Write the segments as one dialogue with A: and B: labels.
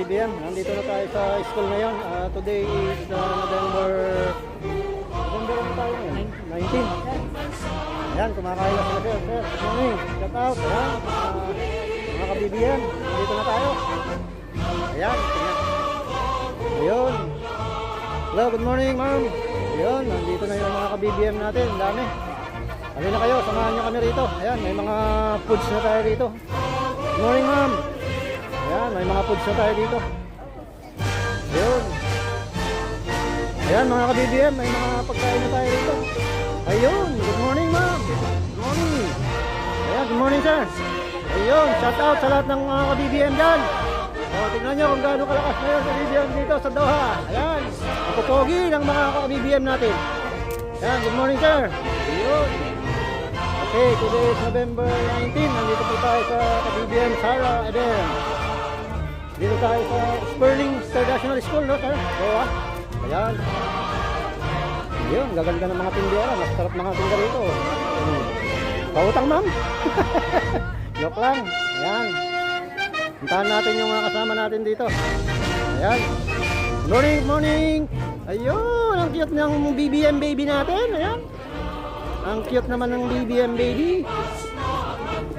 A: BBM, nandito na tayo sa school ngayon. Today is November ano tayo ngayon? 19. Ayan, kumakain na sila sir. Sir, good morning. Shout out. Ayan, mga ka-BBM, nandito na tayo. Ayan, tingnan. Ayun. Hello, good morning ma'am. Ayun, nandito na yung mga ka-BBM natin. Ang dami. Halina kayo, samahan nyo kami rito. Ayan, may mga foods na tayo rito. Good morning ma'am. Ayan, may mga foods na tayo dito. Ayun. Ayan mga ka-BBM, may mga pagkain na tayo dito. Ayun, good morning ma'am. Good morning. Ayan, good morning sir. Ayun, shout out sa lahat ng mga ka-BBM dyan. O, tingnan nyo kung gaano kalakas na yun sa BBM dito sa Doha. Ayan, ang pupogi ng mga ka-BBM natin. Ayan, good morning sir. Ayun. Okay, today is November 19. Nandito po tayo sa ka-BBM Sara Eden. Dito tayo sa Sperling International School, no sir? Doha. Ayan. Ayun, gaganda ng mga tindera. Mas sarap mga tindera rito. Pautang ma'am. Joke lang. Ayan. Puntahan natin yung mga kasama natin dito. Ayan. Good morning, good morning. Ayun, ang cute ng BBM baby natin. Ayan. Ang cute naman ng BBM baby.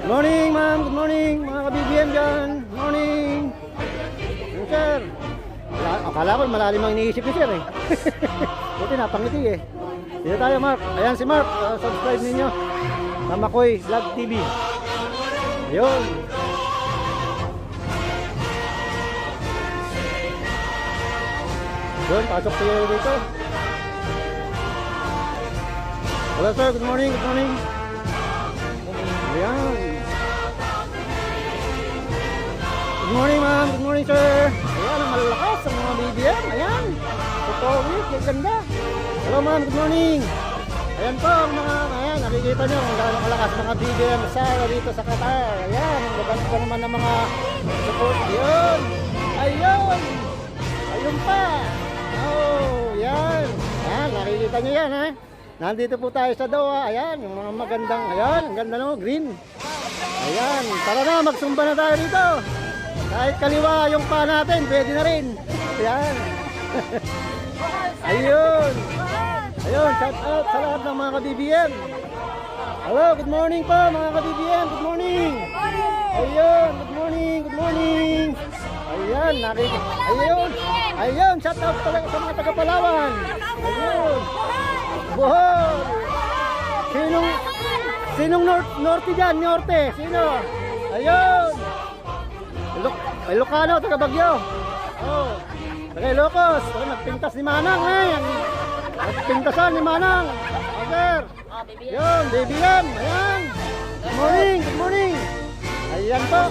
A: Good morning ma'am, good morning. Mga ka-BBM dyan. Good morning. Yes, sir. Akala ko malalim ang iniisip ni sir eh. Buti napangiti eh. Dito tayo Mark. Ayan si Mark. Subscribe ninyo. Sa Makoy Vlog TV. Ayun. Doon, pasok tayo dito. Hello sir, good morning, good morning. Ayan. Good morning ma'am, good morning sir. Ayan, ang malalakas ang mga BBM. Ayan, tutawid, ganda. Hello ma'am, good morning. Ayan po ang mga, ayan, nakikita nyo kung gaano kalakas mga BBM Sara dito sa Qatar. Ayan, ang maganda naman ng mga support. Ayun, ayun, ayun pa. Oh, yan. Ayan, nakikita nyo yan ha. Nandito po tayo sa Doha. Ayan, yung mga magandang, ayan, ang ganda no, green. Ayan, tara na, magsumba na tayo dito. Kahit kaliwa yung pa natin, pwede na rin. Ayan. Ayun. Ayun, shout out sa lahat ng mga ka-BBM. Hello, good morning po mga ka-BBM. Good morning. Ayun, good morning, good morning. Ayan, nakikita. Ayun. Ayun, shout out talaga sa mga taga-Palawan. Ayun. Bohol. Sinong norte dyan? Norte. Sino? Ayun. Ilocano, taga Bagyo. Oh. Taga Ilocos. Oh, nagpintas ni Manang eh. Nagpintasan ni Manang. Oh, sir. Yun, BBM. Ayan. Good morning, good morning. Ayan po.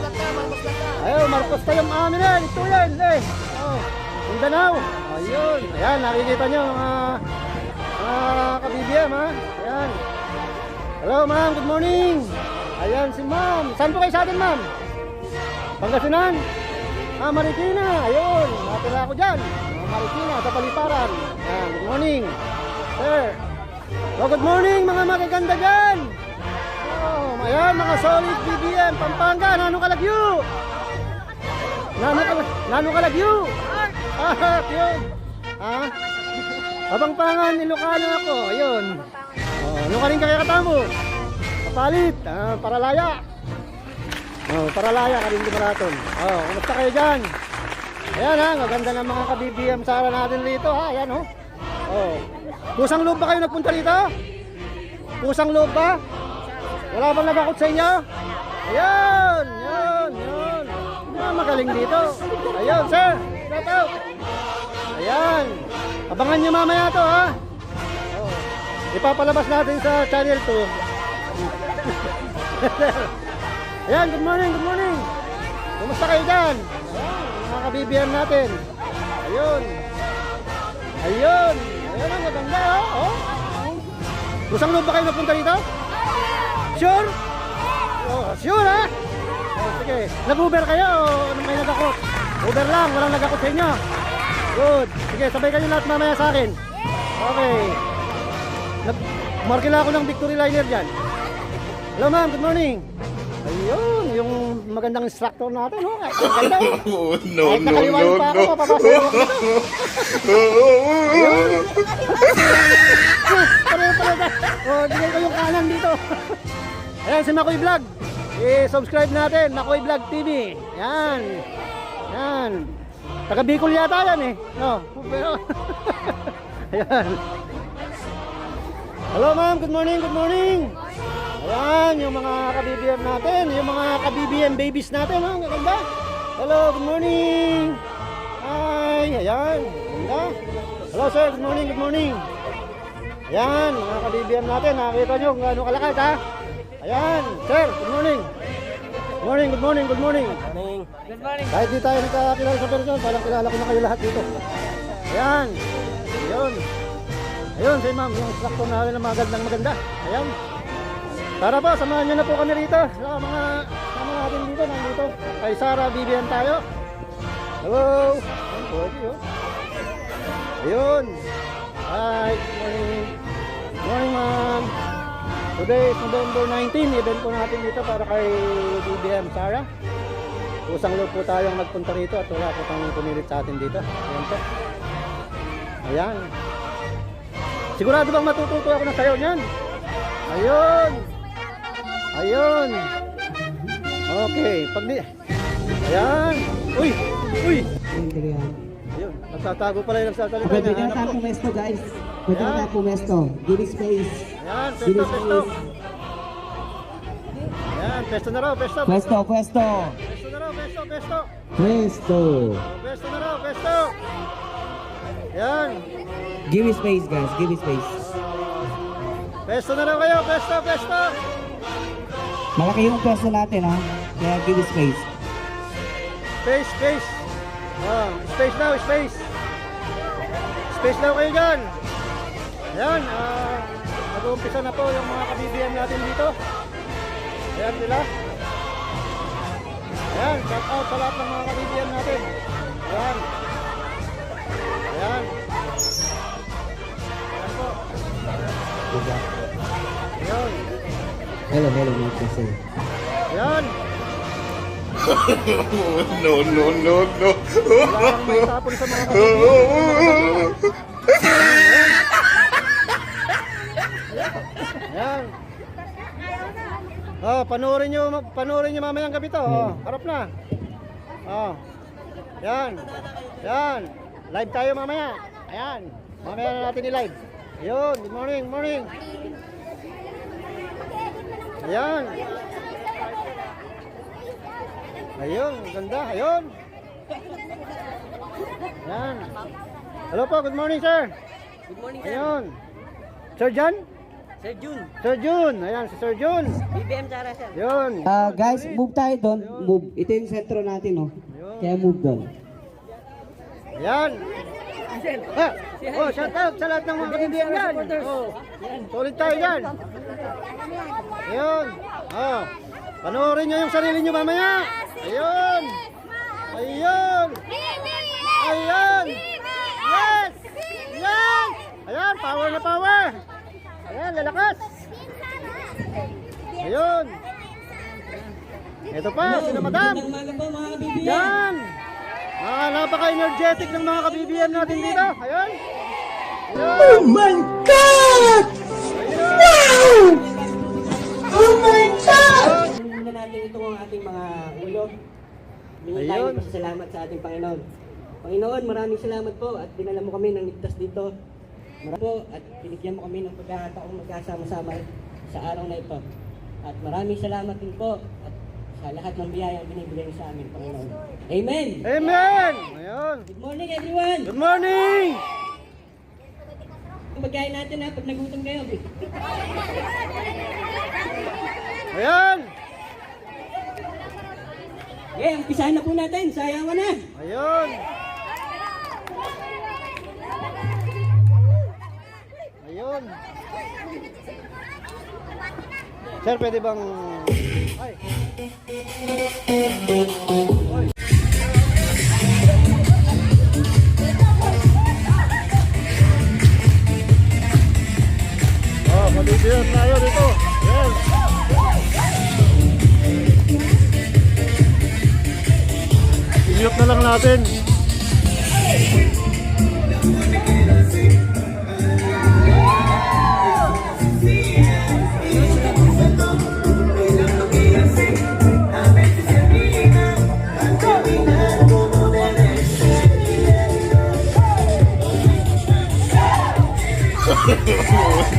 A: Ayun, Marcos tayong amin eh. Ito yan eh. Oh. Mindanao. Ayun. Ayan, nakikita nyo mga ka-BBM ha. Ayan. Hello ma'am, good morning. Ayan si ma'am. Saan po kayo sa atin ma'am? Pangasinan? Marikina. Ayun, natira ako dyan. Marikina, sa Paliparan. Ayan, good morning. Sir. Oh, good morning mga magaganda dyan. Oh, ayan, mga solid BBM. Pampanga, Nano Kalagyo. Nano Kalagyo. Yun. Ha? Abangpangan, Ilocano ako. Ayun. Oh, ano ka rin kakatamo? Kapalit. Paralaya. Oh, Paralaya ka rin di maraton. Oh, kumusta kayo dyan? Ayan ha, maganda ng mga ka-BBM Sara natin rito ha. Ayan oh. Oh. Pusang loob ba kayo nagpunta rito? Pusang loob ba? Wala bang nagakot sa inyo? Ayun, yun, yun. Magaling dito. Ayun, sir. Shout out. Ayan. Abangan nyo mamaya to ha. Oh. Ipapalabas natin sa channel 2. Ayan, good morning, good morning. Kumusta kayo dyan? Ayan, mga ka-BBM natin. Ayun. Ayun. Ayun ang maganda oh. Kusang loob ba kayo napunta dito? Sure? Oh, sure ha? Oh, sige. Nag-Uber kayo o may nagakot? Uber lang, walang nagakot sa inyo. Good. Sige, sabay kayo lahat mamaya sa akin. Okay. Markila ako ng Victory Liner dyan. Hello ma'am, good morning. Ayun, yung magandang instructor natin, oh. Ang ganda, oh.
B: Oh, no,
A: Kahit
B: no,
A: nakaliwain
B: no,
A: pa ako,
B: no.
A: mapapasayaw ako dito. Ayun. Pare. Oh, bigay ko yung kanan dito. Ayan, si Makoy Vlog. I-subscribe natin, Makoy Vlog TV. Yan. Yan. Taga Bicol yata yan eh. No, pero... Ayan. Hello ma'am, good morning, good morning. Ayan, yung mga ka-BBM natin, yung mga ka-BBM babies natin, oh, ganda. Hello, good morning. Hi, ayan, ganda. Hello sir, good morning, good morning. Ayan, mga ka-BBM natin, nakita nyo kung gaano kalakas ha. Ayan, sir, good morning. Good morning, good morning, good morning.
C: Good morning.
A: Kahit di tayo nagkakilala sa person, parang kilala ko na kayo lahat dito. Ayan, ayun. Ayun, si ma'am, yung instructor namin na maganda. Ayan. Tara po, samahan nyo na po kami rito. Sa mga natin dito, nandito. Kay Sarah, BBM tayo. Hello. Ayun, pwede, oh. Ayun. Hi, good morning. Good morning, ma'am. Today is November 19. Event po natin dito para kay BBM Sarah. Kusang loob po tayong nagpunta rito at wala po tayong pumilit sa atin dito. Ayan po. Ayan. Sigurado bang matututo ako ng sayaw niyan? Ayun. Ayun. Okay. Pag di... Ayan. Uy. Uy. Ayun. Nagtatago pala yung nagsasalita
D: Okay,
A: niya.
D: pwede na
A: Hanap
D: tayo
A: ko.
D: pumesto guys. Pwede na tayo pumesto. Give it space.
A: Ayan.
D: Give
A: Pesto,
D: it
A: pesto.
D: space.
A: Ayan. Pesto na raw. Pesto.
D: Pwesto, pwesto.
A: Pesto na raw. Pesto. Pesto.
D: Pwesto.
A: Pesto na raw. Pesto. Ayan.
D: Give it space guys, give it space.
A: Pesto na raw kayo. Pesto. Pesto.
D: Malaki yung pwesto natin ha. Kaya give it space.
A: Space. Space. Space daw. Space. Space daw kayo dyan. Ayan. Mag-uumpisa na po yung mga ka-BBM natin dito. Ayan sila. Ayan. Shout out sa lahat ng mga ka-BBM natin. Ayan. Ayan. Ayan po. Ayan.
D: Hello, my person.
A: Ayan.
B: No, no, no, no.
A: Wala kang may tapon sa mga ka-BBM. Ayan. Oh, panoorin nyo mamayang gabi to. Oh, harap na. Oh. Yan. Yan. Live tayo mamaya. Ayan. Mamaya na natin i-live. Ayun. Good morning. Morning. Ayan. Ayun. Ganda. Ayun. Ayan. Hello po. Good morning, sir.
C: Good morning, sir.
A: Ayun. Sir John?
C: Sir Jun.
A: Sir Jun. Ayan, si Sir Jun.
C: BBM Sara, sir.
A: Yun.
D: Guys, move tayo doon. Move. Ito yung sentro natin oh. Kaya move doon.
A: Ayan. Oh, shout out sa lahat ng mga kaibigan yan. Oh, solid tayo dyan. Ayun. Oh, panoorin nyo yung sarili nyo mamaya. Ayun. Ayun. Ayun. Yes. Yes. Ayan, power na power. Ayan, lalakas. Ayun. Ito pa, sino madam? Yan. Napaka-energetic ng mga ka-BBM natin dito. Ayun. Oh my God! Wow!
D: Oh my God! Muna natin ito ang ating mga ulo. Hindi tayo
A: Ayun.
D: pasalamat sa ating Panginoon. Panginoon, maraming salamat po at dinala mo kami ng ligtas dito. Marami po at binigyan mo kami ng pagkakataong magkasama-sama sa araw na ito. At maraming salamat din po at sa lahat ng biyaya binibigay sa amin, Panginoon. Amen!
A: Amen! Ayun.
D: Good morning everyone!
A: Good morning!
D: Magkain natin ha pag nagutom kayo.
A: Ayan!
D: Okay, umpisahan na po natin. Sayawan na!
A: Ayun! Ayun! Sir, pwede bang... Ay! Ay! Oh, mabibiyos tayo dito. Yes! natin.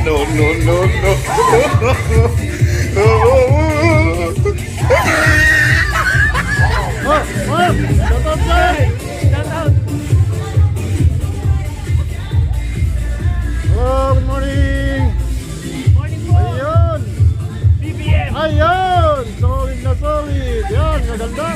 B: No, no, no, no.
A: Shout out guys!
C: Shout out.
A: Hello, good morning!
C: Morning po.
A: Ayun!
C: BBM.
A: Ayun! Solid na solid! Yan, maganda!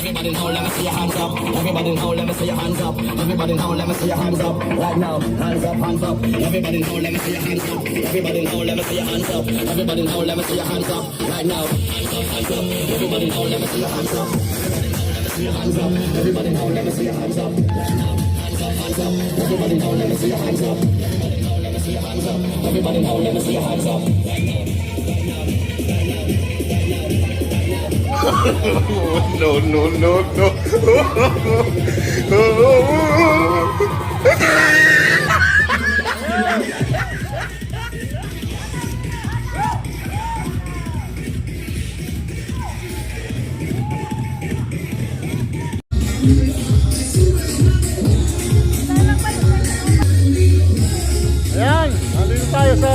E: Everybody now, let me see your hands up. Everybody now, let me see your hands up. Everybody now, let me see your hands up. Right now, hands up, hands up. Everybody now, let me see your hands up. Everybody now, let me see your hands up. Everybody now, let me see your hands up. Right now, hands up, hands up. Everybody now, let me see your hands up. Everybody now, let me see your hands up. Everybody now, let me see your hands up. Everybody now, let me see your hands up. hands up. Everybody now, let me see your hands up.
B: No, no, no, no.
A: Ayan, nandito tayo sa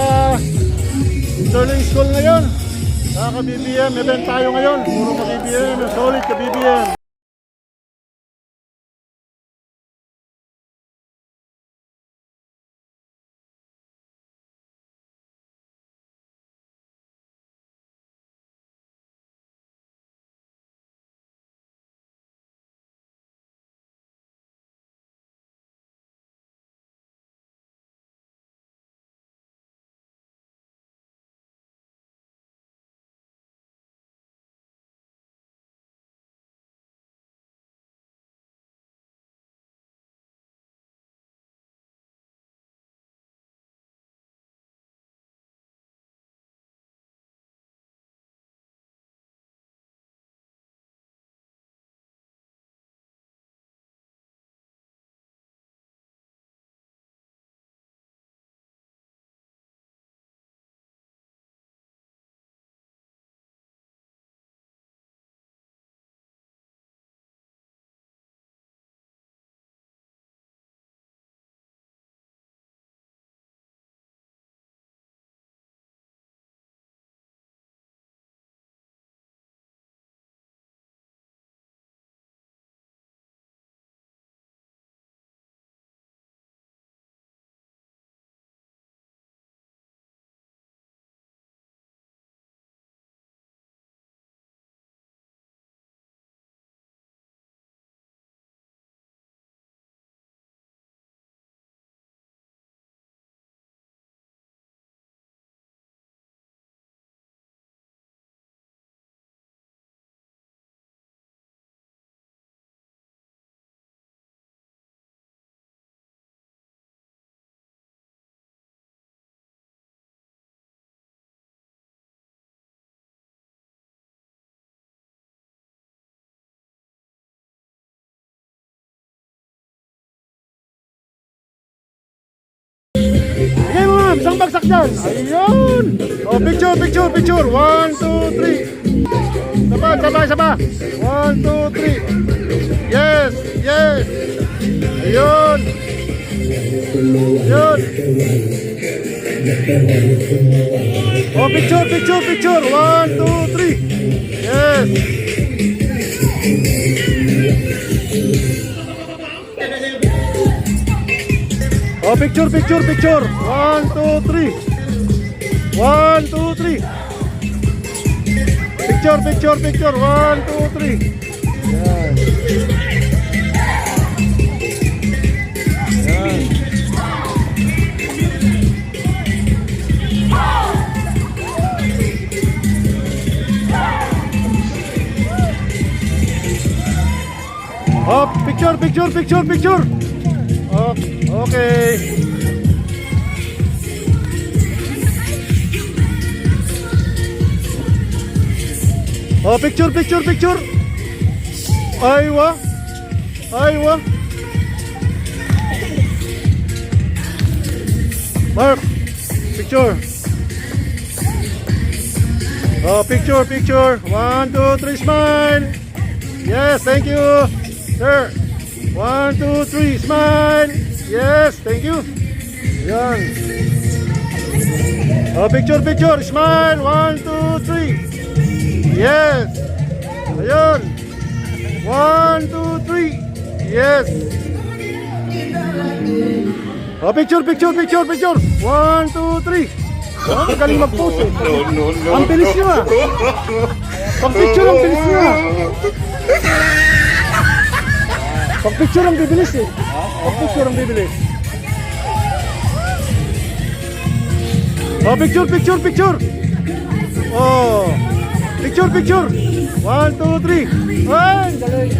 A: Sterling School ngayon. Sa ka-BBM event tayo ngayon. Puro ka-BBM, solid ka-BBM. Sige mga, isang bagsak dyan. Ayun. O, picture, picture, picture. 1, 2, 3. Saba, saba, saba. 1, 2, 3. Yes, yes. Ayun. Ayun. O, picture, picture, picture. 1, 2, 3. Yes. Oh, picture, picture, picture. 1, 2, 3. 1, 2, 3. Picture, picture, picture. 1, 2, 3. Yan. Yan. Oh, picture, picture, picture, picture. Oh, okay. Oh, picture, picture, picture. Aywa. Aywa. Mark. Picture. Oh, picture, picture. 1, 2, 3, smile. Yes, thank you, sir. 1, 2, 3, smile. Yes, thank you. Yan. Oh, picture, picture, smile. 1, 2, 3. Yes. Ayun. 1, 2, 3. Yes. Oh, picture, picture, picture, picture. 1, 2, 3. Oh, magaling mag-pose eh.
B: No, no, no.
A: Ang bilis nyo ah. Pag picture, ang bilis nyo ah. Pag picture, ang bibilis eh. Pag picture, ang bibilis. Oh, picture, picture, picture. Oh. Picture, picture. 1, 2, 3. Ay, galing.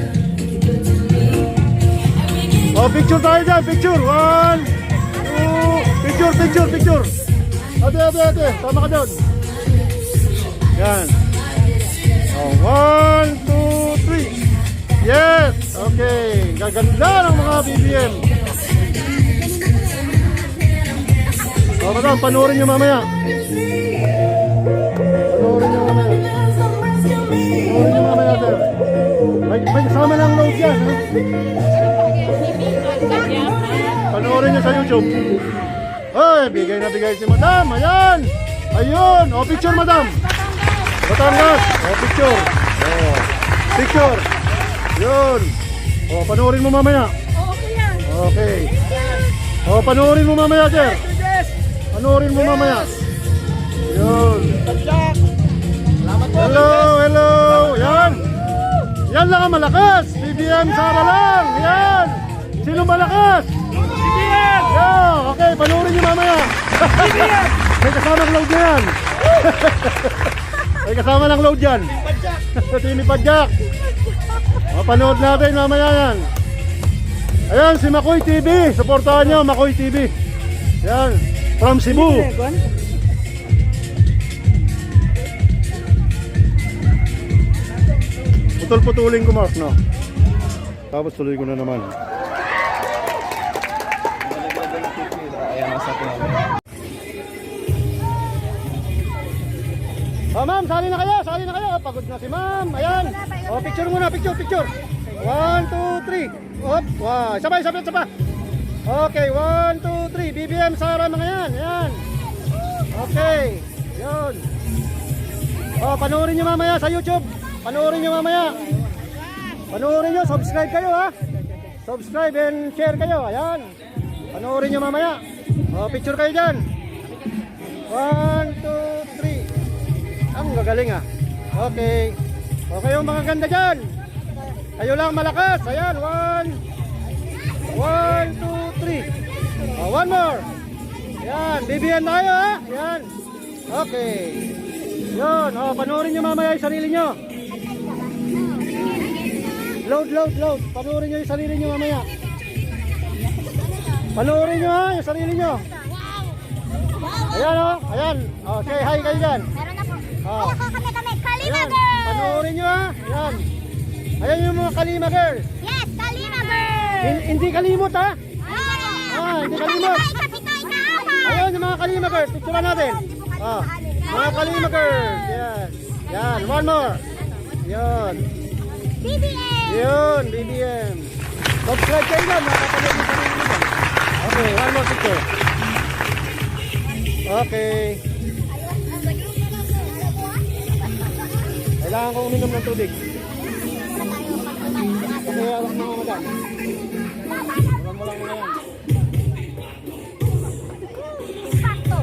A: Oh, picture tayo dyan. Picture. 1, 2, Picture, picture, picture. Ate, ate, ate. Tama ka doon. Yan. Oh, 1, 2, 3. Yes. Okay. Gaganda ng mga BBM. Oh, madam, panoorin nyo mamaya. Panoorin nyo mamaya. Panoorin nyo mamaya, sir. May kasama ng load yan, ha? Panoorin nyo sa YouTube. Ay, bigay na bigay si madam. Ayan. Ayun. O, picture, madam. Batangas. O, picture. O, picture. Yun. O, panoorin mo mamaya. Okay. O, panoorin mo mamaya, sir. Panoorin mo mamaya. Yun. Hello, hello. Yan. Yan lang ang malakas. BBM Sara lang. Yan. Sino malakas?
C: BBM!
A: Yeah, okay, panoorin nyo mamaya. May kasamang load na yan. May kasama ng load yan. Tini Padjak. Mapanood natin mamaya yan. Ayan, si Makoy TV. Suportahan nyo, Makoy TV. Yan, from Cebu. Putol-putulin ko, Mark, no? Tapos tuloy ko na naman. Oh, ma'am, sali na kayo, sali na kayo. Pagod na si ma'am. Ayan. Oh, picture muna, picture, picture. 1, 2, 3. Hop, wow. Sabay, sabay, sabay. Okay, 1, 2, 3. BBM Sara mga yan. Ayan. Okay. Yun. Oh, panoorin nyo mamaya sa YouTube. Panoorin nyo mamaya. Panoorin nyo, subscribe kayo, ha. Subscribe and share kayo. Ayan. Panoorin nyo mamaya. Oh, picture kayo dyan. 1, 2, 3. Ang gagaling, ah. Okay. Okay yung mga ganda dyan. Kayo lang malakas. Ayan. 1, 2, 3. Oh, one more. Ayan. BBM tayo, ha. Ayan. Okay. Yun. Oh, panoorin nyo mamaya yung sarili nyo. Load, load, load. Panoorin nyo yung sarili nyo mamaya. Panoorin nyo, ha, yung sarili nyo. Ayan, oh. Ayan. Oh, say hi kayo dyan.
F: Meron na po.
A: Oh.
F: Ay, ako kami. Kalima
A: Ayan.
F: girl!
A: Panoorin nyo, ha. Ayan. Ayan yung mga Kalima girl.
F: Yes, Kalima girl!
A: Hindi kalimot, ha.
F: Ah,
A: hindi kalimot.
F: Ika-apat!
A: Ayan yung mga Kalima girl. Picturean natin. Oh. Mga Kalima girl. Yan. Yan. One more. Yan.
F: BBM!
A: Yun, BBM. Subscribe kayo lang, makakapanood yung sarili nyo dyan. Okay, one more picture. Okay. Kailangan ko uminom ng tubig. Okay, hawak mo mga madam. Hawak mo lang muna yan.
F: Sakto!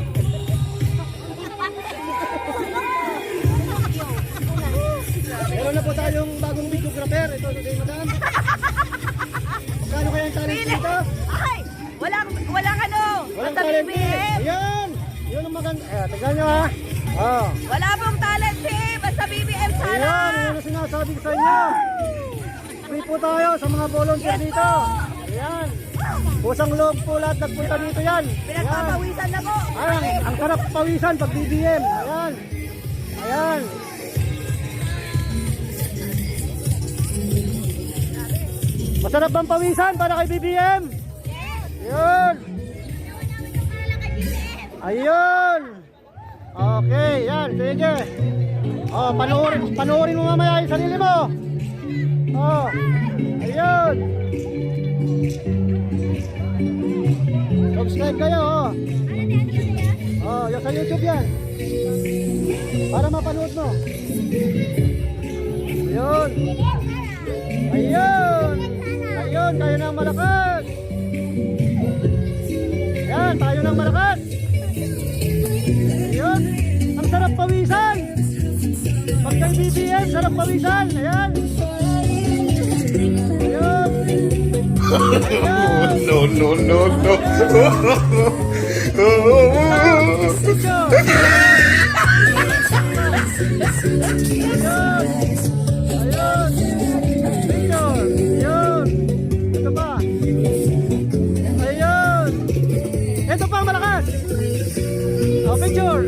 A: Meron na po tayong bagong videographer. Ito, kay madam. Magkano kaya ang challenge dito?
G: Ay! Walang ano!
A: Walang
G: Basta
A: talent
G: BBM!
A: fee. Ayan! Yun ang maganda. Tignan nyo, ha. Oh.
G: Wala pong talent fee! Basta BBM sana!
A: Ayan, yun ang sinasabi ko sa inyo. Free po tayo sa mga volunteer dito. Ayan. Pusang loob po lahat nagpunta dito yan. Ayan.
G: Pinagpapawisan na po!
A: Ayan, ang sarap pawisan pag BBM. Ayan. Ayan. Masarap bang pawisan para kay BBM? Yun. Ayun. Okay, yan. Sige. Oh, panoorin mo mamaya yung sarili mo. Oh. Ayun. Subscribe kayo, oh. Oh, yung sa YouTube yan. Para mapanood mo. Ayun. Ayun. Ayun, tayo ng malakas. Yan, tayo ng malakas. Ayun. Ang sarap pawisan. Pag kay BBM, sarap pawisan. Ayan. Ayun. Ayun.
B: No, no, no, no.
A: Picture. Ayun. Ayun. Picture. Ayun. Ito pa. Ayun. Ito pa ang malakas.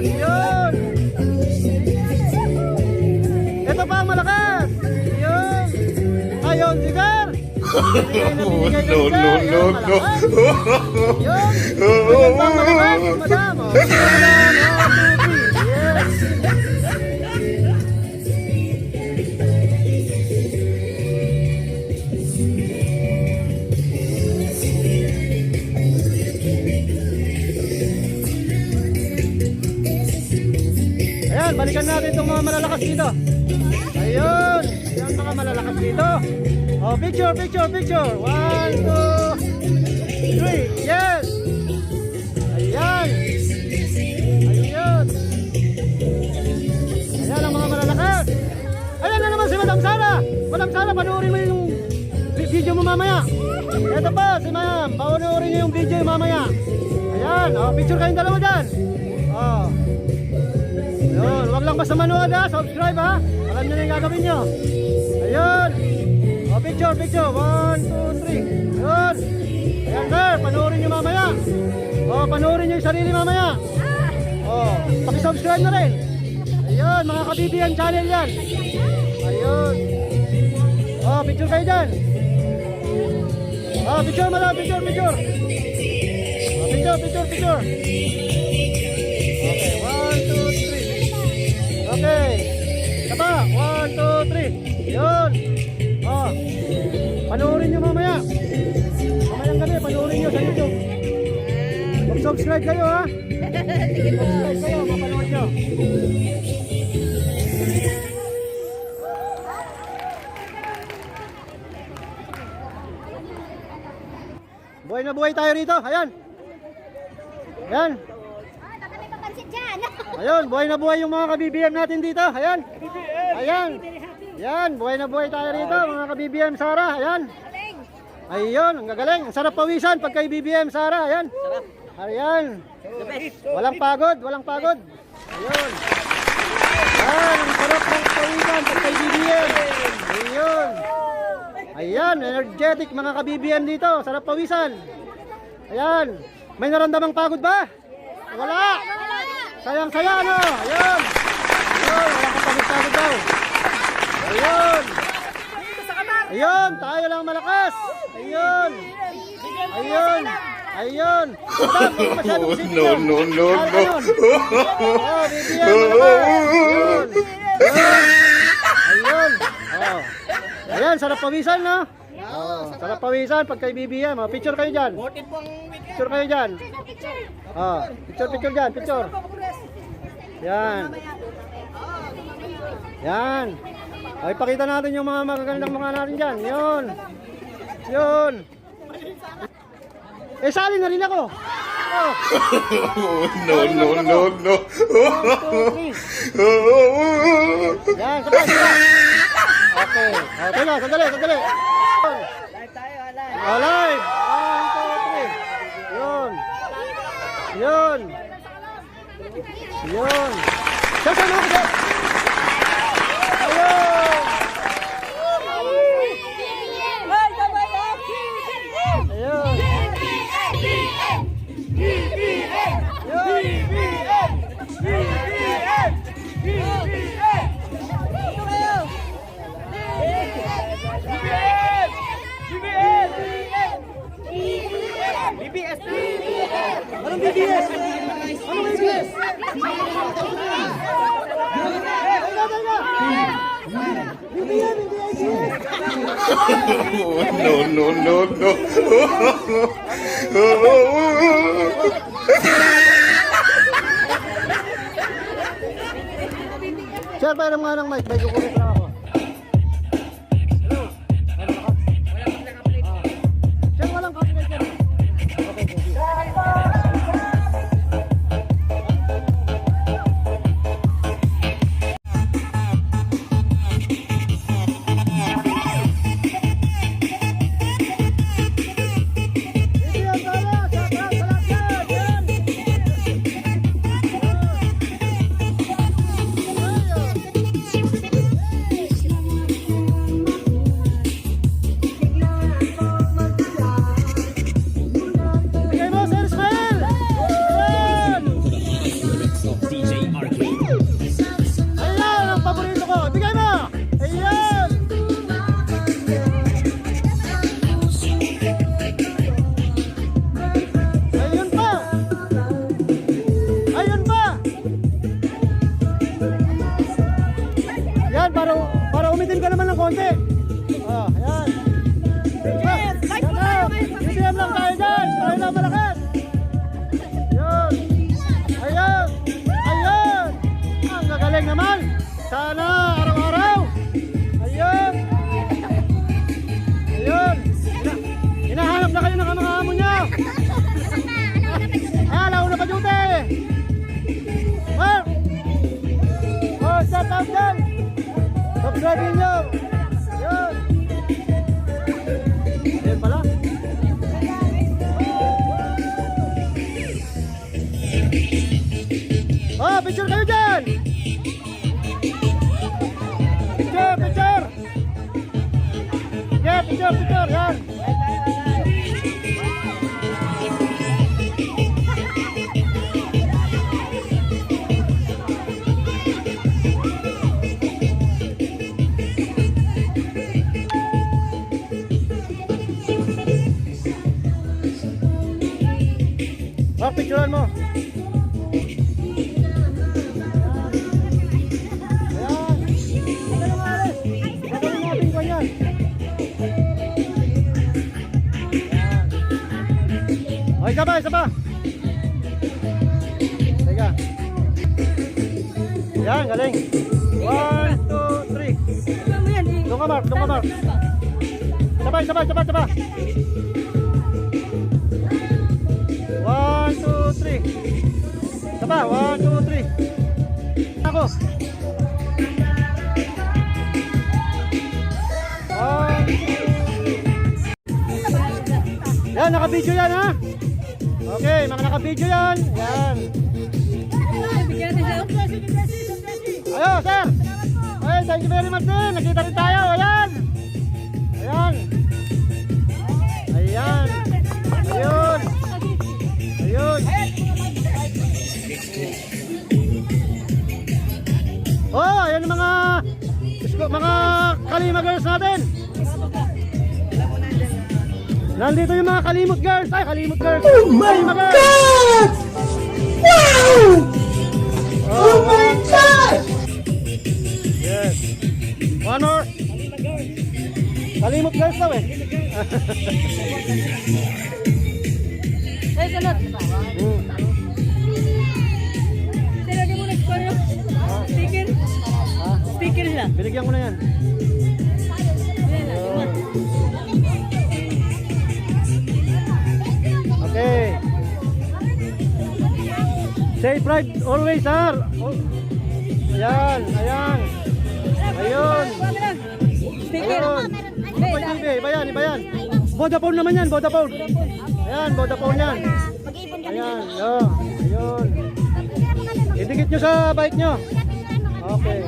A: Yun. Ito pa ang malakas. Yun. Ayun, sigar.
B: Oh, no, no, no, no.
A: Yun. Ayun pa ang malakas, madam. Oh, madam. 1, 2, 3. Yes. Ayan, balikan natin itong mga malalakas dito. Ayun. Ayan mga malalakas dito. Oh, picture, picture, picture. 1, 2, 3. Yes. Ayan. Ayun. Ayan ang mga malalakas. Ayan na naman si Madam Sara. Madam Sara, panoorin mo yung video mo mamaya. Ito pa, si Ma'am. Panoorin niyo yung video mamaya. Ayan. Oh, picture kayong dalawa dyan. Oh. Ayun. Huwag lang basta manood ha. Subscribe ha. Alam niyo na yung gagawin niyo. Ayun. Oh, picture, picture. 1, 2, 3. Ayun. Ayan sir, panoorin niyo mamaya. Oh, panoorin niyo yung sarili mamaya. Oh, paki-subscribe na rin. Ayun, mga ka-BBM channel yan. Ayun. Oh, picture kayo dyan. Oh, picture mo lang, picture, picture. Oh, picture, picture, picture. Okay, 1, 2, 3. Okay. Kapa, 1, 2, 3. Ayun. Oh, panoorin nyo mamaya. Mamayang gabi, panoorin nyo sa YouTube. Mag-subscribe kayo ha. Subscribe kayo, mapanood nyo. Buhay na buhay tayo rito. Ayan. Ayan.
F: Baka may papansin dyan.
A: Ayun, buhay na buhay yung mga ka-BBM natin dito. Ayan. Ayan. Ayan, buhay na buhay tayo rito, mga ka-BBM Sara. Ayan. Ayun, ang gagaling. Ang sarap pawisan pagka BBM Sara. Ayan. Ayan. Walang pagod, walang pagod. Ayun. Ayan, ang sarap ng pawisan pagka BBM. Ayun. Ayan, energetic mga ka-BBM dito. Sarap pawisan. Ayan. May naramdamang pagod ba? Wala. Sayang-saya ano. Ayun. Ayun, wala kang pagod-pagod daw. Ayun. Ayun, tayo lang malakas. Ayun. Ayun. Ayun. Madam, huwag masyadong
B: Oh,
A: isipin
B: no,
A: yun.
B: no, no,
A: Saan
B: no.
A: yun? Oh, BBM malakas. Ayun. Ayun. Ayun. Oh. Ayan, sarap pawisan no? Oh, sarap pawisan pag kay BBM. Oh, picture kayo dyan. Picture kayo dyan. Oh, picture, picture dyan, picture. Yan. Yan. Ay, pakita natin yung mga magagandang mga natin dyan. Yun. Yun. Eh, sali na rin ako. Oh.
B: Oh, no, no, no, no.
A: 1, 2, 3. Yan, sabay, sabay. Okay. Oh, teka, sandali, sandali. Live tayo, live. Oh, live. 1, 2, 3. Yun. Yun. Yun. Saan ako dyan? Ayun. Ayun. Anong BBS? Anong BBS?
B: Oh, no, no, no, no.
A: Sir, pairam nga ng mic. May kukulit lang ako. Hello? Sir, walang copyright yan. Okay, thank you. ka naman ng konti. Oh, ayan.
G: Yes, like mo tayo ngayon sa
A: BBM lang tayo dyan. Tayo lang malakas. Ayun. Ayun. Ayun. Ang gagaling naman. Sana araw-araw. Ayun. Ayun. Hinahanap na kayo ng mga amo nyo. Ah, nauna pa duty. Mark. Oh, shout out dyan. Subscribe nyo. Ayun. Ayun pala. Oh, picture kayo dyan. Picture, picture. Yeah, picture, picture. Yan. Oh, picturean mo. Ayan. Ito yung alis. Ito yung ating kwan yan. Ayan. O, isa pa, isa pa. Teka. Ayan, galing. 1, 2, 3. Doon ka, Mark. Doon ka, Mark. Sabay, sabay, sabay, sabay. 1, 2, 3. Saba, 1, 2, 3. Ako. 1, 2. Yan, naka-video yan ha. Okay, mga naka-video yan. Yan. Ayo, sir. Ay, thank you very much din. Nakita rin tayo. Ayan. Ayan. Ayan. Ayun. Ayun. Oh, ayan yung mga Kalima girls natin. Nandito yung mga Kalimot girls. Ay, Kalimot girls. Oh my God! Wow! Oh my God! Yes. One more. Kalimot girls daw eh.
G: Ay, salot. Talaga mo nag-score yung sticker? Sticker sila.
A: Binigyan ko na yan. Okay. Say pride always, sir. Oh. Ayan, ayan. Ayun.
G: Sticker.
A: Ayun. Oy, TV, iba yan, iba yan. Vodafone naman yan, Vodafone. Ayan, Vodafone yan. Ayan, yun. Ayun. Idikit nyo sa bike nyo. Okay.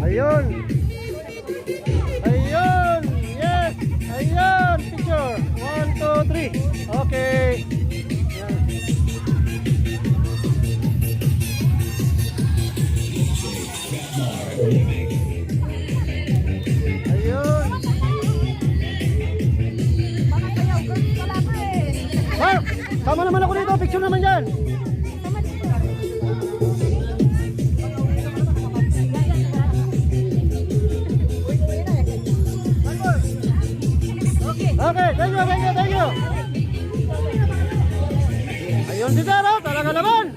A: Ayun. Ayun. Yes. Ayun. Picture. 1, 2, 3. Okay. Ayan. Ayun. Mark, sama naman ako dito. Picture naman dyan. Okay, thank you, thank you, thank you. Ayun si Sir, oh, talaga naman.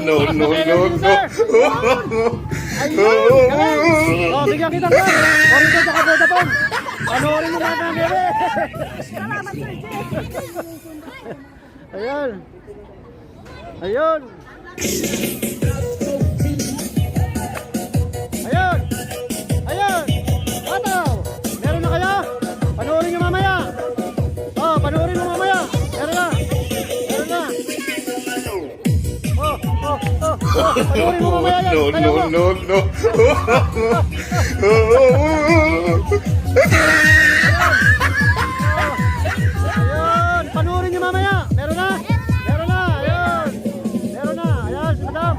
B: No, no, no, no.
A: Ayun, galing. Oh, bigyan kita ka. Orito sa Vodafone. Panoorin mo mga kamere. Ayun. Ayun. Ayun. Ayun. Ataw. Meron na kaya? Panoorin nyo mamaya. Oh, panoorin mo mamaya. Meron na. Meron na. Oh, oh, oh, oh. Panoorin mo mamaya yan.
B: No,
A: Kaya mo.
B: no, no, no.
A: Ayun, panoorin nyo mamaya. Meron na? Meron na, ayun. Meron na, ayan si madam.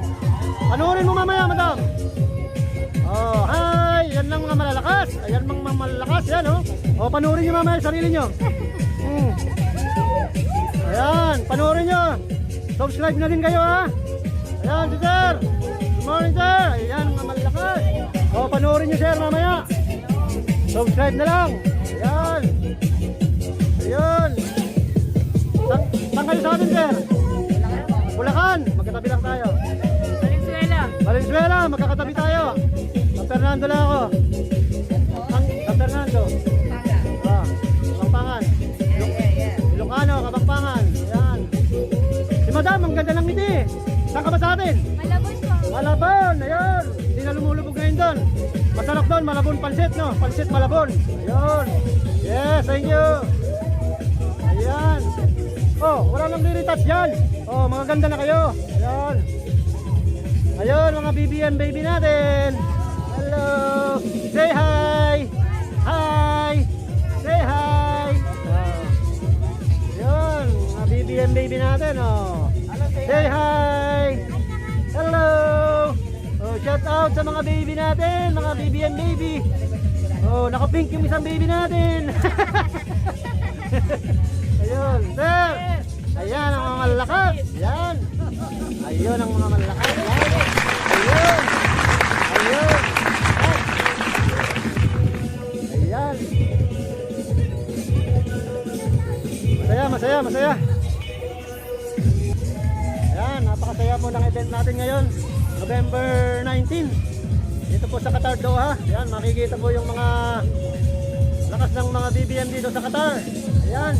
A: Panoorin mo mamaya, madam. Oh, hi. Yan lang mga malalakas. Ayan mga malalakas, yan oh. Oh, panoorin nyo mamaya sarili nyo. Ayan, panoorin nyo. Subscribe na din kayo ha. Ayan, si sir. Good morning, sir. Ayan, mga malakas. O, panoorin nyo, sir, mamaya. Subscribe na lang. Ayan. Ayun. Saan kayo sa atin, sir? Bulacan. Magkatabi lang tayo.
G: Valenzuela.
A: Valenzuela, magkakatabi tayo. San Fernando lang ako. San Fernando. Kapampangan. Ilocano, Kapampangan. Ayan. Si Madam, ang ganda ng ngiti. Saan ka ba sa atin?
F: Malabon po.
A: Malabon, ayun. Hindi na lumulubog ngayon doon. Masarap doon, Malabon Pansit, no? Pansit Malabon. Ayun. Yes, thank you. Ayan. Oh, wala nang retouch yan. Oh, mga ganda na kayo. Ayan. Ayun, mga BBM baby natin. Hello. Say hi. Hi. Say hi. Ayun, mga BBM baby natin, oh. Say hi. Hello. Oh, shout out sa mga baby natin, mga BBM baby. Oh, naka-pink yung isang baby natin. Ayun, sir. Ayan ang mga malalakas. Ayan. Ayun ang mga malalakas. Ayan. Ayun. Ayan. Masaya, masaya, masaya. Ayan, napakasaya po ng event natin ngayon. November 19. Dito po sa Qatar, Doha. Ayan, makikita po yung mga lakas ng mga BBM dito sa Qatar. Ayan.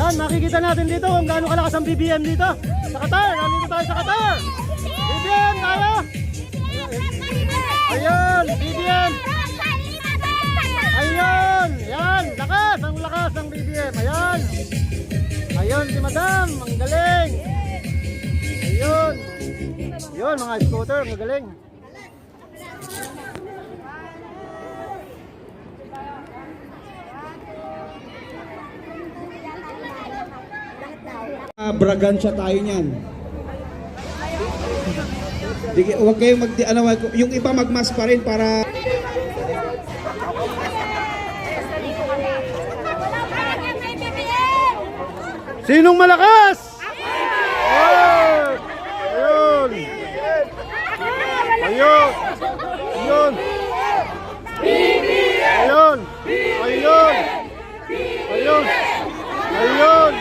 A: Yan, makikita natin dito kung gaano kalakas ang BBM dito sa Qatar. Nandito tayo sa Qatar. BBM tayo. Ayun, BBM. Ayun, yan, lakas, ang lakas ng BBM. Ayan. Ayun si Madam, ang galing. Ayun. Ayun, mga scooter, ang galing.
H: Bragansya tayo niyan. Sige, huwag kayong yung iba magmas pa rin para
A: Sinong malakas? Ayun. Ayun. Ayun. Ayun. Ayun. Ayun. Ayun. Ayun. Ayun.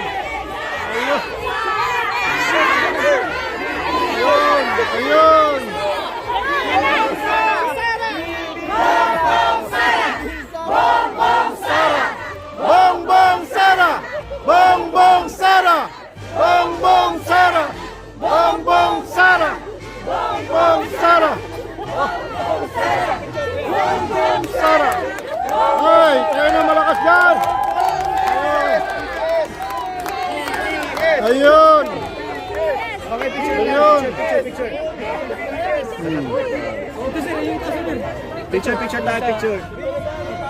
A: Ayun. Bongbong Sara. Bongbong Sara. Bongbong Sara. Bongbong Sara. Bongbong Sara. Bongbong Sara. Ay, kayo na malakas dyan. Ayun. Ayun.
C: Picture tayo, picture.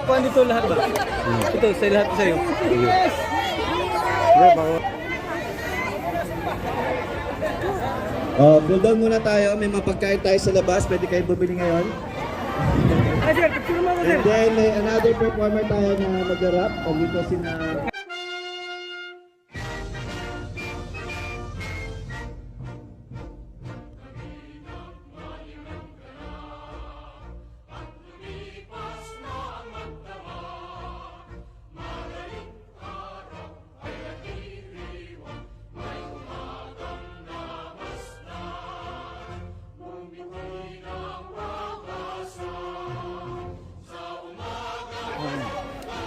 C: Kuhaan dito lahat ba? Ito, sa lahat sa'yo.
H: cool down muna tayo. May mga pagkain tayo sa labas. Pwede kayo bumili ngayon.
C: Ay, sir, picture mo ako, sir.
H: And then may another performer tayo na mag-rap. Dito sina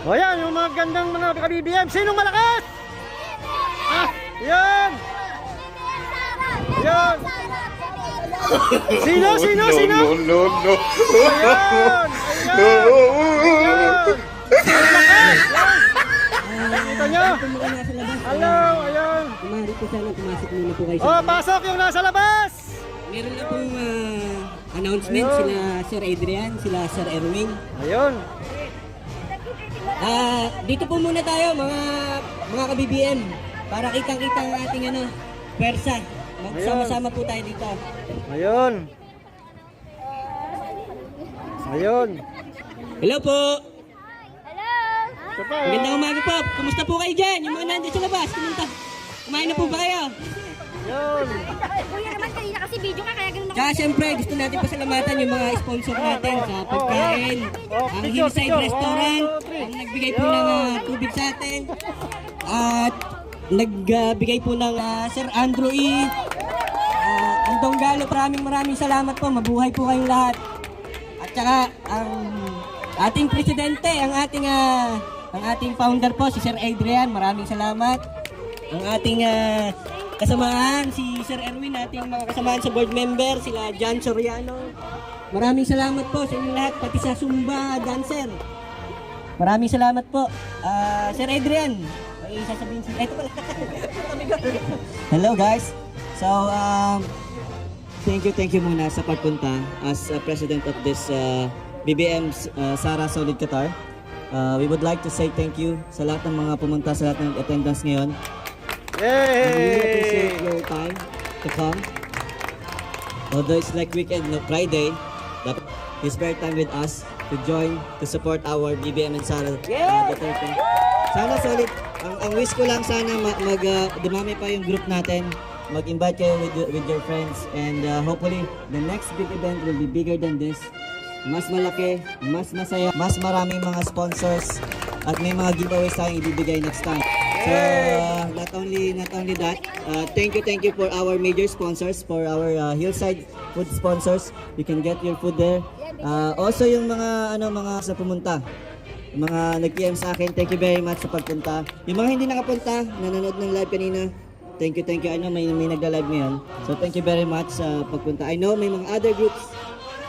A: O yan, yung mga gandang mga ka-BBM. Sinong malakas? Ah, yan. Yan. Sino? Sino? Sino?
B: No, no, no.
A: Ayan. Ayan. Ayan. Malakas. Yan. Nakita nyo? Hello. Ayan.
D: Kumari po sana, pumasok muna po kayo sa
A: Oh, pasok yung nasa labas.
D: Meron na pong announcement
A: Ayun.
D: sila Sir Adrian, sila Sir Erwin.
A: Ayun.
D: Dito po muna tayo mga ka-BBM para kitang-kita ang ating pwersa. Magsama-sama po tayo dito.
A: Ayun. Ayun.
D: Hello po!
F: Hello!
A: Ito pa.
D: Magandang umaga po. Kumusta po kayo dyan? Yung mga nandun sa labas, kumunta. Kumain na po ba kayo?
A: Ayun.
F: Kuya naman kanina kasi video ka kaya ganun ako.
D: Tsaka syempre, gusto natin pasalamatan yung mga sponsor natin sa pagkain. Ang Hillside Restaurant, ang nagbigay po ng tubig sa atin. At nagbigay po ng Sir Andrew E. Andong Galo, maraming salamat po. Mabuhay po kayong lahat. At saka ang ating presidente, ang ating founder po, si Sir Adrian. Maraming salamat. Ang ating kasamaan, si Sir Erwin, ating mga kasamaan sa board member, sila John Soriano. Maraming salamat po sa inyo lahat, pati sa Zumba dancer. Maraming salamat po. Sir Adrian, may sasabihin siya. Ito pala. Hello guys. So, thank you muna sa pagpunta as president of this BBM Sara Solid Qatar. We would like to say thank you sa lahat ng mga pumunta, sa lahat ng attendance ngayon. I really appreciate
A: Yay!
D: your time to come. Although it's like weekend, no, Friday, dapat you spare time with us to join, to support our BBM and Sara Duterte. Sana solid. Ang wish ko lang sana dumami pa yung group natin. Mag-invite kayo with your friends, and hopefully the next big event will be bigger than this. Mas malaki, mas masaya, mas maraming mga sponsors, at may mga giveaways tayong ibibigay next time. So not only that, thank you for our major sponsors, for our Hillside food sponsors. You can get your food there. Also yung mga sa pumunta, yung mga nag-PM sa akin, thank you very much sa pagpunta. Yung mga hindi nakapunta, nanonood ng live kanina, thank you. I know may nagla-live ngayon. So thank you very much sa pagpunta. I know may mga other groups,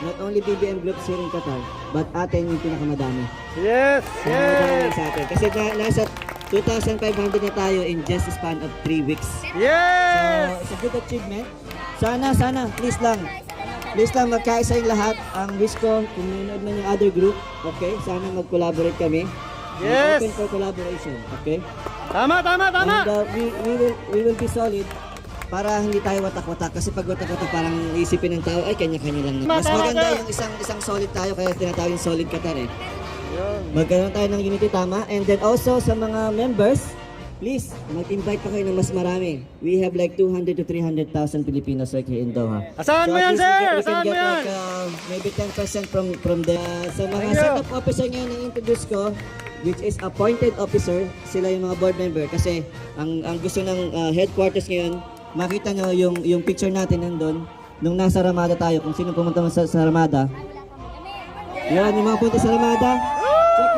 D: not only BBM groups here in Qatar, but atin yung pinakamadami.
A: Yes!
D: Pinakamadami
A: Yes!
D: sa atin. Kasi nasa 2,500 na tayo in just a span of 3 weeks.
A: Yes!
D: So, it's a good achievement. Sana, please lang magkaisa yung lahat. Ang wish ko, kung nanonood man yung other group, okay, sana mag-collaborate kami.
A: Yes!
D: Open for collaboration, okay?
A: Tama!
D: And we will be solid para hindi tayo watak-watak. Kasi pag watak-watak, parang isipin ng tao, ay kanya-kanya lang. Mas maganda yung isang solid tayo, kaya tinatawag yung solid Qatar eh. Magkaroon tayo ng unity, tama. And then also sa mga members, please, mag-invite pa kayo ng mas marami. We have like 200 to 300,000 Filipinos right here in Doha.
A: Asahan mo yan,
D: at least
A: sir!
D: we can
A: Asahan mo
D: get
A: yan!
D: like, maybe 10% from the... Sa mga
A: Thank you.
D: setup officer ngayon na introduce ko, which is appointed officer, sila yung mga board member. Kasi ang gusto ng headquarters ngayon, makita nyo yung picture natin nandun, nung nasa Ramada tayo, kung sino pumunta sa Ramada. Yan, yung mga punta sa Ramada. Check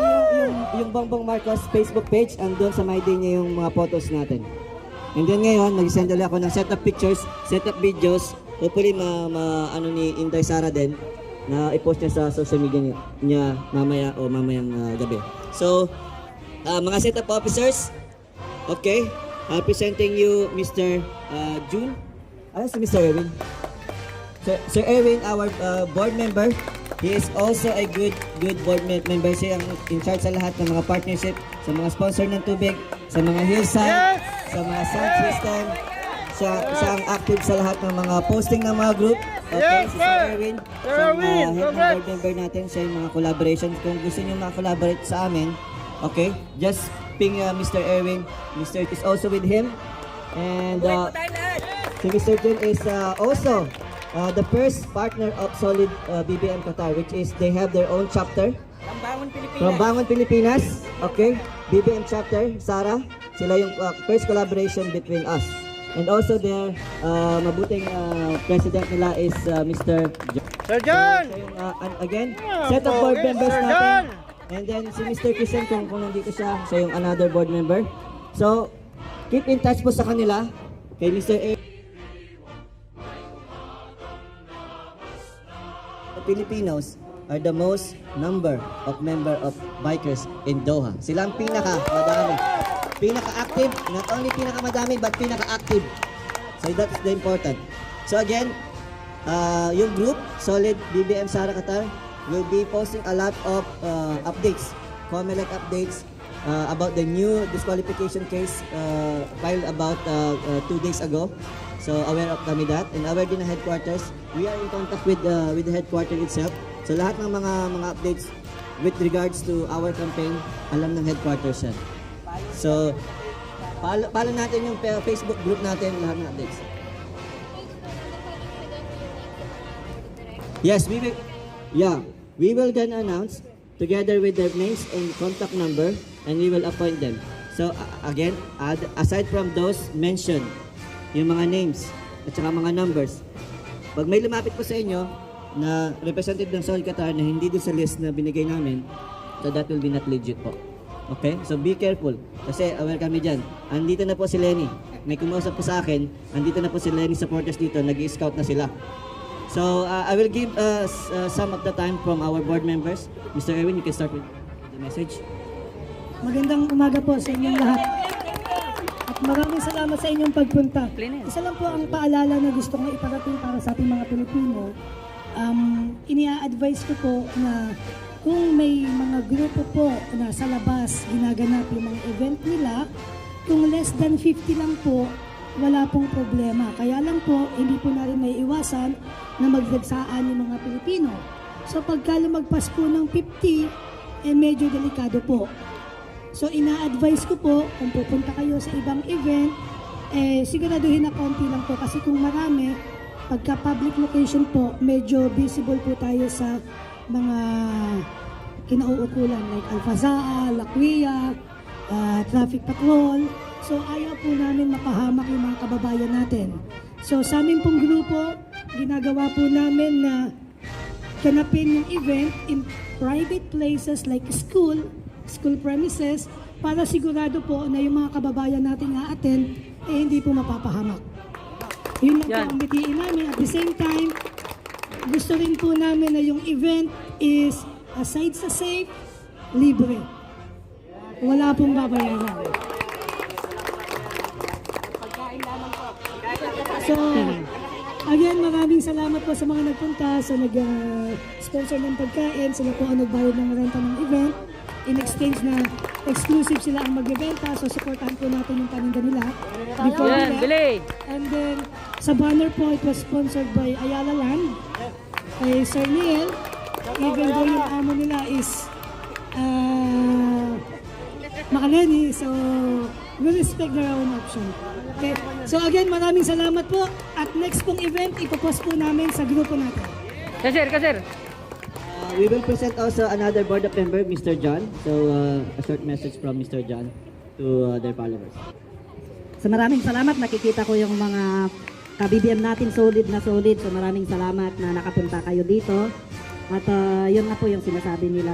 D: yung Bongbong Marcos Facebook page, andun sa my day niya yung mga photos natin. And then ngayon, mag-send ulit ako ng set of pictures, set of videos. Hopefully, ni Inday Sara din, na i-post niya sa social media niya mamayang gabi. So, mga set of officers, okay, presenting you Mr. June. Ano si Mr. Erwin? Sir Erwin, our board member. He is also a good board member. Siya ang in charge sa lahat ng mga partnership, sa mga sponsor ng tubig, sa mga hillside, sa mga sound system. Siya ang active sa lahat ng mga posting ng mga group. Okay, si Sir Erwin. Head ng board member natin. Siya yung mga collaboration. Kung gusto niyo ma-collaborate sa amin, okay, just ping Mr. Erwin. Mr. is also with him. And si Mr. Jun is also the first partner of Solid BBM Qatar, which is they have their own chapter from Bangon Pilipinas. Okay, BBM chapter, Sara, sila yung first collaboration between us. And also their mabuting president nila is Mr. John.
A: Sir John!
D: So, yung, again, set of board members
A: Sir
D: natin.
A: John!
D: And then si Mr. Christian, kung nandito siya yung another board member. So, keep in touch po sa kanila, kay Mr. A. Filipinos are the most number of member of bikers in Doha. Sila ang pinaka-madami. Pinaka-active, not only pinaka-madami, but pinaka-active. So that's the important. So again, yung group, Solid BBM Sara Qatar, will be posting a lot of updates, COMELEC updates, about the new disqualification case filed about 2 days ago. So aware of kami that, and aware din ng headquarters. We are in contact with the headquarters itself. So lahat ng mga updates with regards to our campaign, alam ng headquarters yan. So follow natin yung Facebook group natin, lahat ng updates. Yes, we will then announce together with their names and contact number, and we will appoint them. So again, aside from those mentioned, yung mga names at saka mga numbers, pag may lumapit po sa inyo na representative ng Solid Qatar na hindi doon sa list na binigay namin, so that will be not legit po. Okay? So be careful. Kasi aware kami dyan. Andito na po si Lenny. May kumausap po sa akin. Andito na po si Lenny supporters dito. Nag-i-scout na sila. So I will give some of the time from our board members. Mr. Erwin, you can start with the message.
I: Magandang umaga po sa inyong lahat. At maraming salamat sa inyong pagpunta. Isa lang po ang paalala na gusto kong iparating para sa ating mga Pilipino. Inia-advise ko po na kung may mga grupo po na sa labas ginaganap yung mga event nila, kung less than 50 lang po, wala pong problema. Kaya lang po, hindi po natin may iwasan na magdagsaan yung mga Pilipino. So pagka lumagpas po ng 50, medyo delikado po. So ina-advise ko po, kung pupunta kayo sa ibang event, siguraduhin na konti lang po. Kasi kung marami, pagka public location po, medyo visible po tayo sa mga kinauukulan like Alfazaa, Laquia, traffic patrol. So ayaw po namin mapahamak yung mga kababayan natin. So sa aming pong grupo, ginagawa po namin na ganapin yung event in private places like school premises, para sigurado po na yung mga kababayan natin a-attend, hindi po mapapahamak. Yun lang po ang bitiin namin. At the same time, gusto rin po namin na yung event is aside sa safe, libre. Wala pong babayaran. So, again, maraming salamat po sa mga nagpunta, sa nag-sponsor ng pagkain, sila po ang nagbayad ng renta ng event. In exchange na exclusive sila ang magbebenta, so supportahan po natin yung paninda nila. Before nila. And then, sa banner po, it was sponsored by Ayala Land, kay Sir Neil, even though yung amo nila is Makaleni, so we respect their own option. Okay, so again, maraming salamat po. At next pong event, ipopost po namin sa grupo natin.
G: Kasir.
D: We will present also another board of member, Mr. John. So a short message from Mr. John to their followers.
J: So maraming salamat, nakikita ko yung mga ka-BBM natin solid na solid. So maraming salamat na nakapunta kayo dito. At yun nga po yung sinasabi nila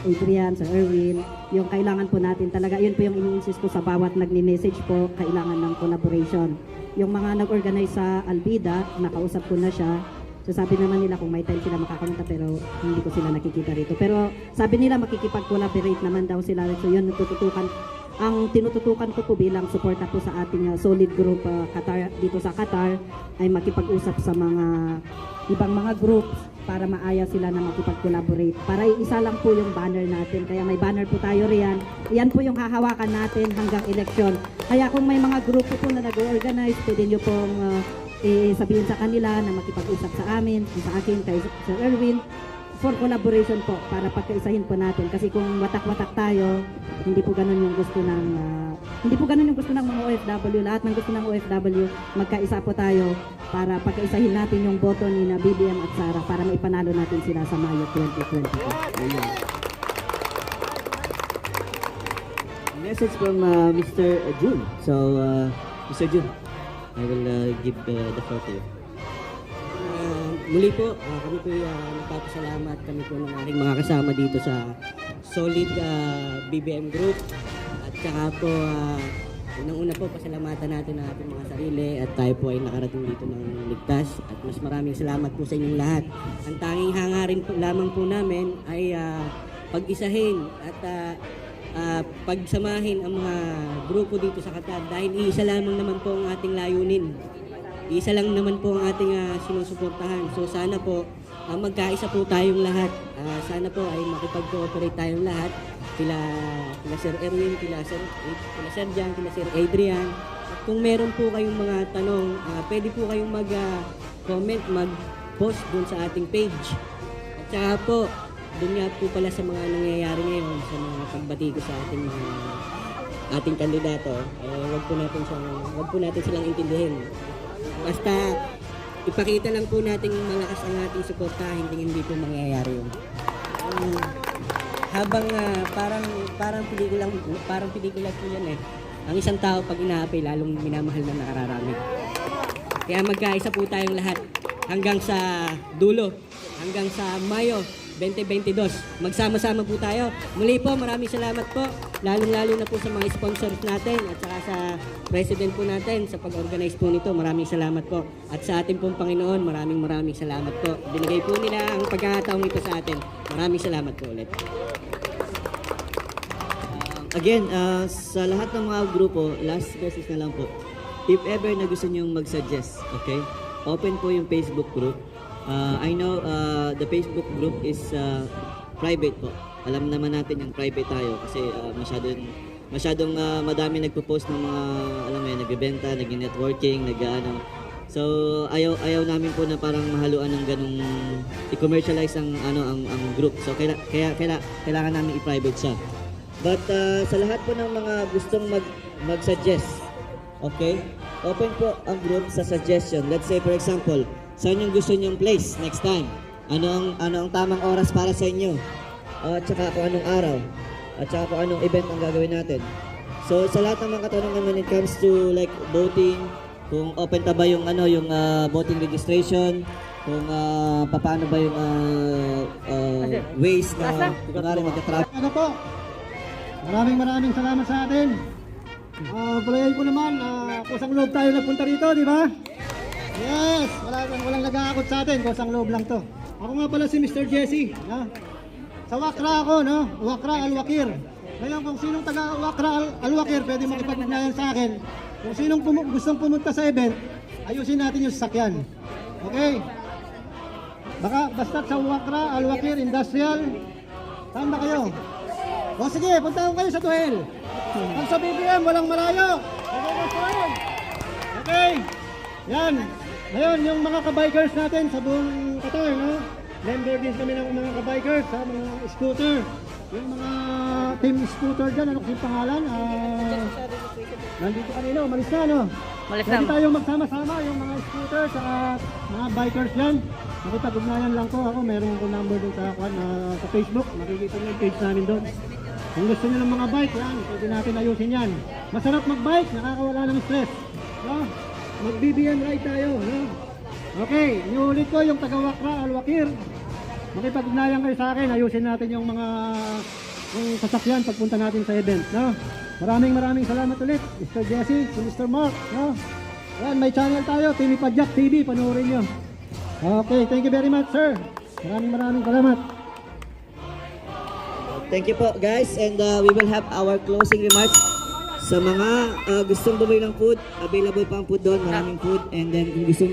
J: Adrian, Sir Erwin, yung kailangan po natin talaga, yun po yung ini-insist ko sa bawat nagni-message po, kailangan ng collaboration. Yung mga nag-organize sa Albida, nakausap ko na siya. So sabi naman nila kung may time sila makakamunta pero hindi ko sila nakikita rito. Pero sabi nila makikipag-collaborate naman daw sila. So yun, ang tinututukan ko po bilang suporta po sa ating solid group Qatar, dito sa Qatar ay makipag-usap sa mga ibang mga groups para maaya sila na makipag-collaborate. Para isa lang po yung banner natin. Kaya may banner po tayo riyan. Yan po yung hahawakan natin hanggang eleksyon. Kaya kung may mga grupo po na nag-organize, pwede nyo pong sabihin sa kanila na makipag-usap sa amin, sa akin, kay Sir Erwin, for collaboration po, para pagkaisahin po natin. Kasi kung watak-watak tayo, hindi po ganun yung gusto ng mga OFW. Lahat ng gusto ng OFW, magkaisa po tayo para pagkaisahin natin yung boto ni na BBM at Sara para maipanalo natin sila sa Mayo 2022.
D: Message from Mr. Jun. So, Mr. Jun, I will give the floor to you.
K: Muli po, kami po nagpapasalamat kami po ng aking mga kasama dito sa Solid BBM Group. At saka po, unang-una po, pasalamatan natin ang ating mga sarili at tayo po ay nakarating dito ng ligtas. At mas maraming salamat po sa inyong lahat. Ang tanging hangarin po lamang po namin ay pag-isahin at pagsamahin ang mga grupo dito sa Qatar dahil isa lamang naman po ang ating layunin. Isa lang naman po ang ating sinusuportahan. So sana po magkaisa po tayong lahat. Sana po ay makipag-cooperate tayong lahat kila Sir Erwin, kila Sir Jan, kila Sir Adrian. At kung meron po kayong mga tanong, pwede po kayong mag-comment, mag-post dun sa ating page. At saka po, dun nga po pala sa mga nangyayari ngayon, sa mga pagbati ko sa ating kandidato, wag po natin silang intindihin. Basta ipakita lang po natin malakas ang ating suporta, hindi po mangyayari yun. Habang parang pelikula po yan eh. Ang isang tao pag inaapay, lalong minamahal na nakararami. Kaya magkaisa po tayong lahat hanggang sa dulo, hanggang sa Mayo 2022. Magsama-sama po tayo. Muli po, maraming salamat po. Lalong-lalo na po sa mga sponsors natin at saka sa president po natin sa pag-organize po nito. Maraming salamat po. At sa ating pong Panginoon, maraming salamat po. Binigay po nila ang pagkakataong ito sa atin. Maraming salamat po ulit.
C: Again, sa lahat ng mga grupo, last message na lang po. If ever na gusto nyong mag-suggest, okay? Open po yung Facebook group. I know the Facebook group is private po. Alam naman natin yung private tayo kasi masyadong madami nagpo-post ng mga nagbebenta, nag-networking, So ayaw namin po na parang mahaluan ng ganung i-commercialize ang group. So kailangan namin i-private siya. But sa lahat po ng mga gustong mag-suggest, okay? Open po ang group sa suggestion. Let's say for example, saan yung gusto nyong place next time? Ano ang tamang oras para sa inyo? At saka kung anong araw? At saka kung anong event ang gagawin natin? So sa lahat ng mga katanungan when it comes to like voting, kung open ta ba yung voting registration, kung paano ba yung ways na kunwari magka-traffic.
A: Ano po? Maraming salamat sa atin. Palayan ko naman, kusang loob tayo nagpunta rito, di ba? Yes! Walang nag-aakot sa atin, kusang loob lang to. Ako nga pala si Mr. Jesse. No? Sa Wakra ako, no? Wakra Al-Wakir. Ngayon, kung sinong taga Wakra Al-Wakir, pwede makipag-ugnayan sa akin. Kung sinong gustong pumunta sa event, ayusin natin yung sasakyan. Okay? Basta sa Wakra Al-Wakir Industrial, saan ba kayo? O sige, punta kayo sa Duel. Pag sa BBM, walang malayo. Okay. Yan. Ngayon, yung mga kabikers natin sa buong Qatar, no? Member din kami ng mga kabikers, sa mga scooter. Yung mga team scooter dyan, ano kasi pangalan? Nandito kanina, umalis na, no? Pwede tayong magsama-sama, yung mga scooter, sa mga bikers dyan. Nakipag-ugnayan lang ko. Ako, meron ko number doon sa Facebook. Makikita nyo yung page namin doon. Kung gusto nyo ng mga bike, yan, pwede natin ayusin yan. Masarap mag-bike, nakakawala ng stress. No? Mag-BBM ride tayo. No? Okay, iulit ko yung taga-Wakra Al-Wakir. Makipag-ugnayan kayo sa akin, ayusin natin yung mga sasakyan pagpunta natin sa event. No? Maraming salamat ulit, Mr. Jesse, si Mr. Mark. No? Yan, may channel tayo, Timmy Padjak TV, panoorin nyo. Okay, thank you very much, sir. Maraming salamat.
C: Thank you po guys, and we will have our closing remarks. Sa mga gustong bumili ng food, available pa ang food doon, maraming food, and then kung gusto